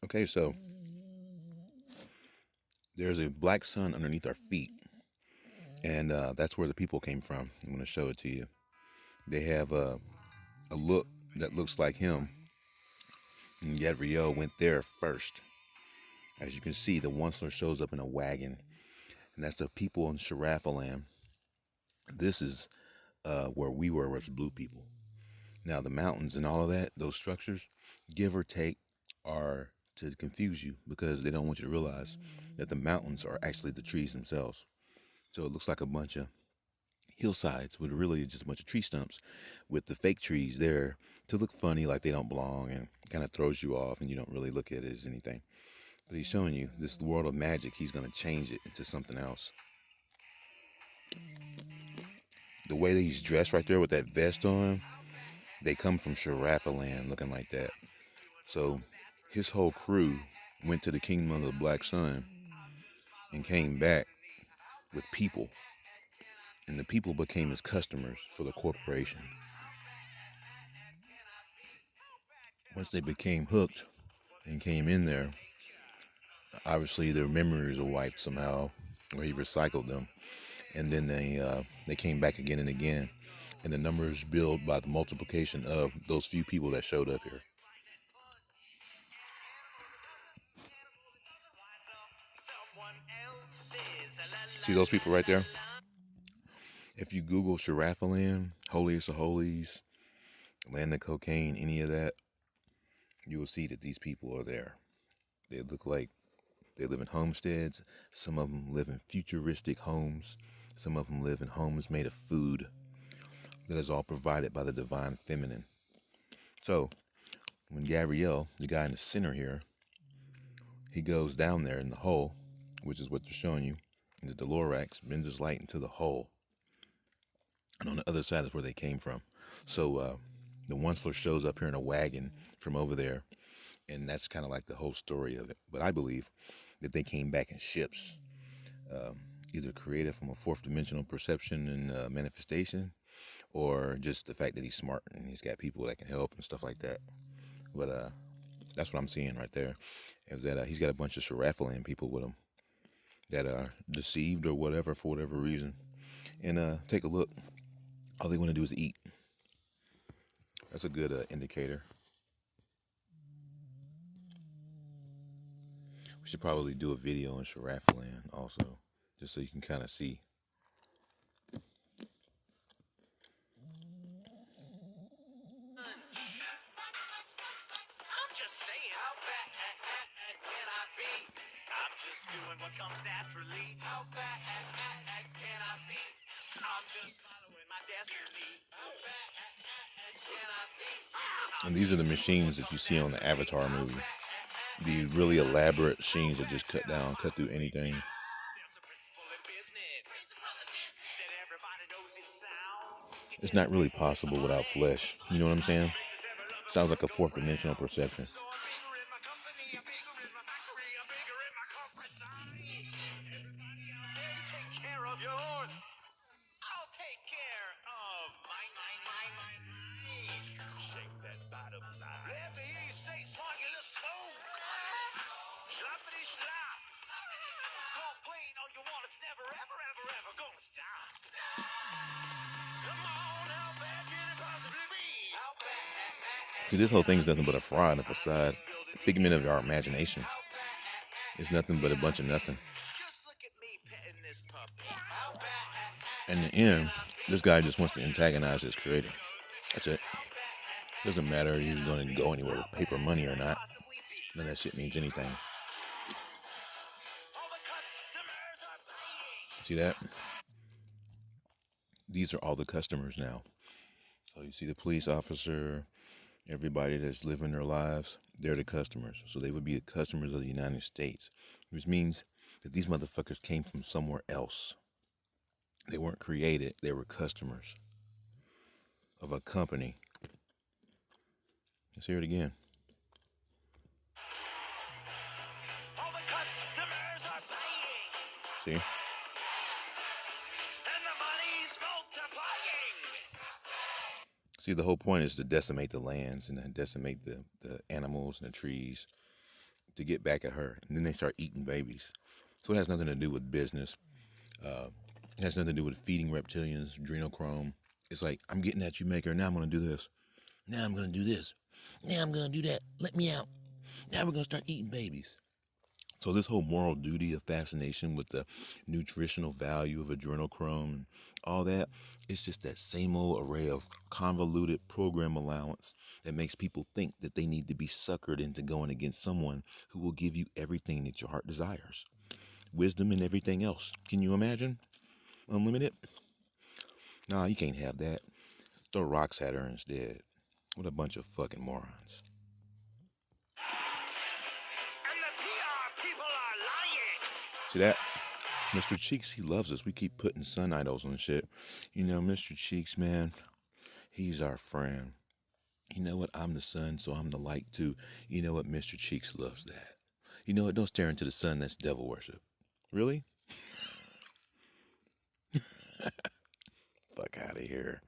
Okay, so there's a black sun underneath our feet, and that's where the people came from. I'm going to show it to you. They have a look that looks like him, and Gad'riel went there first. As you can see, the Onceler shows up in a wagon, and that's the people in Sharafalam. This is where we were as blue people. Now, the mountains and all of that, those structures, give or take, are to confuse you because they don't want you to realize that the mountains are actually the trees themselves. So it looks like a bunch of hillsides with really just a bunch of tree stumps with the fake trees there to look funny, like they don't belong, and kind of throws you off and you don't really look at it as anything. But he's showing you this world of magic. He's going to change it into something else. The way that he's dressed right there with that vest on, they come from Sharafaland looking like that. So his whole crew went to the kingdom of the Black Sun and came back with people. And the people became his customers for the corporation. Once they became hooked and came in there, obviously their memories were wiped somehow, or he recycled them. And then they came back again and again. And the numbers build by the multiplication of those few people that showed up here. See those people right there? If you Google Sharafaland, Holiest of Holies, Land of Cocaine, any of that, you will see that these people are there. They look like they live in homesteads. Some of them live in futuristic homes. Some of them live in homes made of food that is all provided by the divine feminine. So, when Gabrielle, the guy in the center here, he goes down there in the hole, which is what they're showing you, and the Delorax bends his light into the hole. And on the other side is where they came from. So, the Onceler shows up here in a wagon from over there, and that's kind of like the whole story of it. But I believe that they came back in ships, either created from a fourth dimensional perception and manifestation, or just the fact that he's smart and he's got people that can help and stuff like that. But that's what I'm seeing right there, is that he's got a bunch of Sharafalan people with him that are deceived or whatever for whatever reason. And take a look. All they want to do is eat. That's a good indicator. We should probably do a video on Sharafalan also, just so you can kind of see. I'm just saying, how bad can I be? I'm just doing what comes naturally. How bad can I be? I'm just following my destiny. How bad can I be? And these are the machines that you see on the Avatar movie. The really elaborate machines that just cut through anything. It's not really possible without flesh. You know what I'm saying? Sounds like a fourth dimensional perception. See, this whole thing is nothing but a fraud, a facade, a figment of our imagination. It's nothing but a bunch of nothing. In the end, this guy just wants to antagonize his creator. That's it. Doesn't matter if he's going to go anywhere with paper money or not. None of that shit means anything. See that? These are all the customers now. So you see the police officer, everybody that's living their lives, they're the customers. So they would be the customers of the United States, which means that these motherfuckers came from somewhere else. They weren't created, they were customers of a company. Let's hear it again. All the customers are paying. See? And the money's multiplying. See, the whole point is to decimate the lands and then decimate the animals and the trees to get back at her, and then they start eating babies. So it has nothing to do with business. It has nothing to do with feeding reptilians, adrenochrome. It's like, I'm getting at you, maker. Now I'm going to do this. Now I'm going to do this. Now I'm going to do that. Let me out. Now we're going to start eating babies. So this whole moral duty of fascination with the nutritional value of adrenochrome and all that, it's just that same old array of convoluted program allowance that makes people think that they need to be suckered into going against someone who will give you everything that your heart desires. Wisdom and everything else. Can you imagine? Unlimited? Nah, you can't have that. Throw rocks at her instead. What a bunch of fucking morons. And the PR people are lying. See that? Mr. Cheeks, he loves us. We keep putting sun idols and shit. You know, Mr. Cheeks, man, he's our friend. You know what? I'm the sun, so I'm the light too. You know what? Mr. Cheeks loves that. You know what? Don't stare into the sun. That's devil worship. Really? Fuck out of here.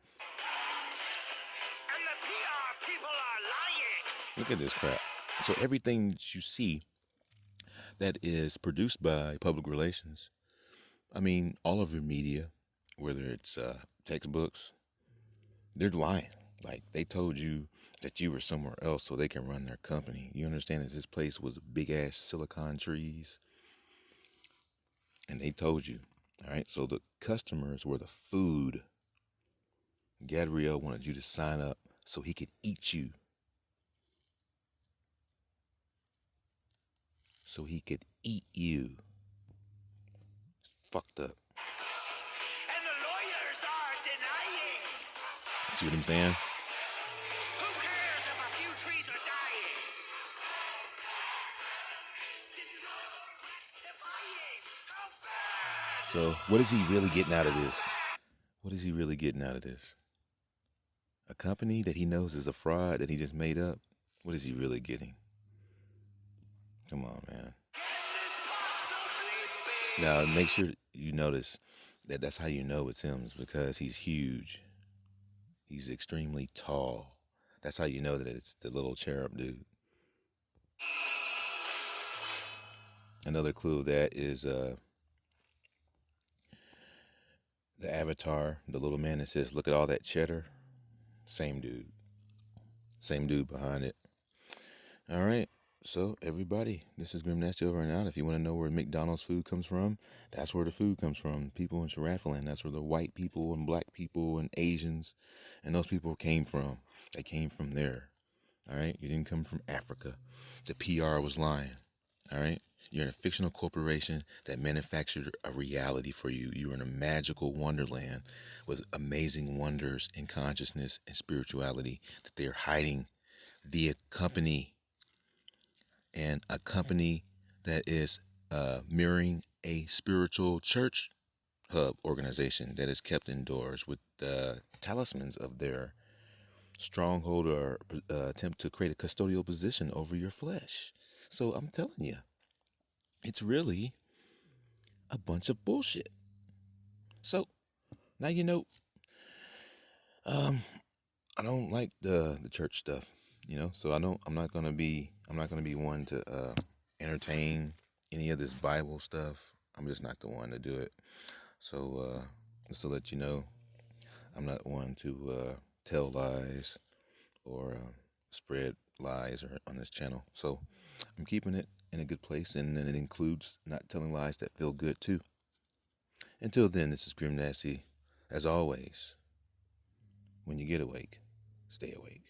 And the PR people are lying. Look at this crap. So everything that you see that is produced by public relations, I mean, all of your media, whether it's textbooks, they're lying. Like, they told you that you were somewhere else so they can run their company. You understand that this place was big ass silicon trees, and they told you. All right, so the customers were the food. Gad'riel wanted you to sign up so he could eat you. So he could eat you. Fucked up. And the lawyers are denying. See what I'm saying? Who cares if a few trees are dying? This is all rectifying. So what is he really getting out of this? What is he really getting out of this? A company that he knows is a fraud that he just made up? What is he really getting? Come on, man. Now, make sure you notice that that's how you know it's him, is because he's huge. He's extremely tall. That's how you know that it's the little cherub dude. Another clue of that is the avatar, the little man that says, "Look at all that cheddar." Same dude. Same dude behind it. All right. So, everybody, this is Grim Nasty over and out. If you want to know where McDonald's food comes from, that's where the food comes from. People in Sharathland, that's where the white people and black people and Asians and those people came from. They came from there. All right? You didn't come from Africa. The PR was lying. All right? You're in a fictional corporation that manufactured a reality for you. You're in a magical wonderland with amazing wonders in consciousness and spirituality that they're hiding via company. And a company that is mirroring a spiritual church hub organization that is kept indoors with talismans of their stronghold or attempt to create a custodial position over your flesh. So I'm telling you, it's really a bunch of bullshit. So now you know, I don't like the church stuff, you know. So I'm not gonna be one to entertain any of this Bible stuff. I'm just not the one to do it. So just to let you know, I'm not one to tell lies or spread lies on this channel. So I'm keeping it in a good place, and then it includes not telling lies that feel good too. Until then, this is Grim Nasty. As always, when you get awake, stay awake.